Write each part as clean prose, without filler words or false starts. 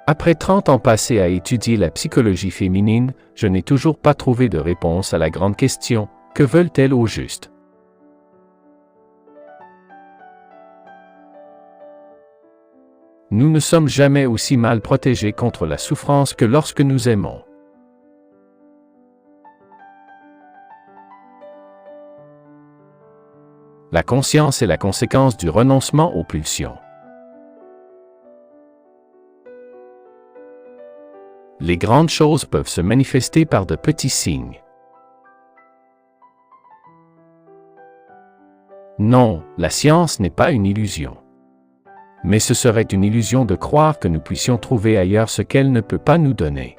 Après 30 ans passés à étudier la psychologie féminine, je n'ai toujours pas trouvé de réponse à la grande question, que veulent-elles au juste? Nous ne sommes jamais aussi mal protégés contre la souffrance que lorsque nous aimons. La conscience est la conséquence du renoncement aux pulsions. Les grandes choses peuvent se manifester par de petits signes. Non, la science n'est pas une illusion. Mais ce serait une illusion de croire que nous puissions trouver ailleurs ce qu'elle ne peut pas nous donner.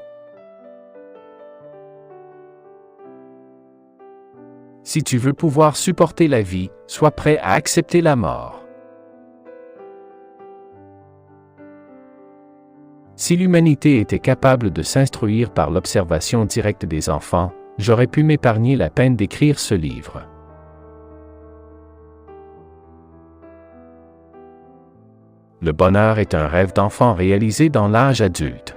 Si tu veux pouvoir supporter la vie, sois prêt à accepter la mort. Si l'humanité était capable de s'instruire par l'observation directe des enfants, j'aurais pu m'épargner la peine d'écrire ce livre. Le bonheur est un rêve d'enfant réalisé dans l'âge adulte.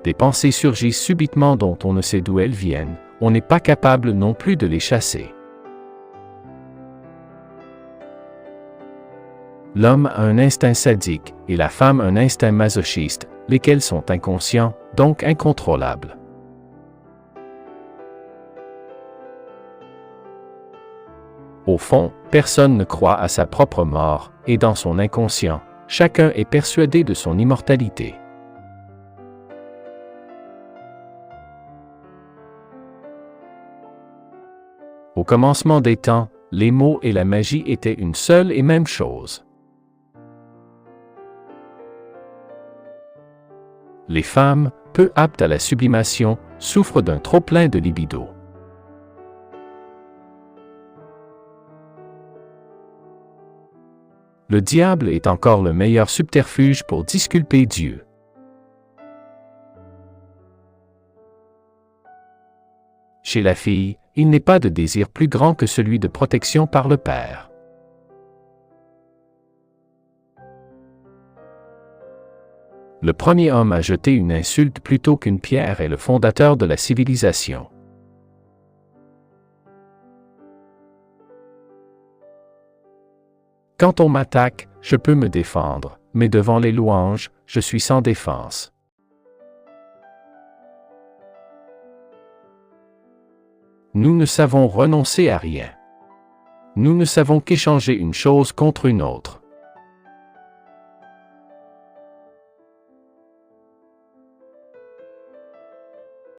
Des pensées surgissent subitement dont on ne sait d'où elles viennent, on n'est pas capable non plus de les chasser. L'homme a un instinct sadique et la femme un instinct masochiste, lesquels sont inconscients, donc incontrôlables. Au fond, personne ne croit à sa propre mort, et dans son inconscient, chacun est persuadé de son immortalité. Au commencement des temps, les mots et la magie étaient une seule et même chose. Les femmes, peu aptes à la sublimation, souffrent d'un trop-plein de libido. Le diable est encore le meilleur subterfuge pour disculper Dieu. Chez la fille, il n'est pas de désir plus grand que celui de protection par le père. Le premier homme à jeter une insulte plutôt qu'une pierre est le fondateur de la civilisation. Quand on m'attaque, je peux me défendre, mais devant les louanges, je suis sans défense. Nous ne savons renoncer à rien. Nous ne savons qu'échanger une chose contre une autre.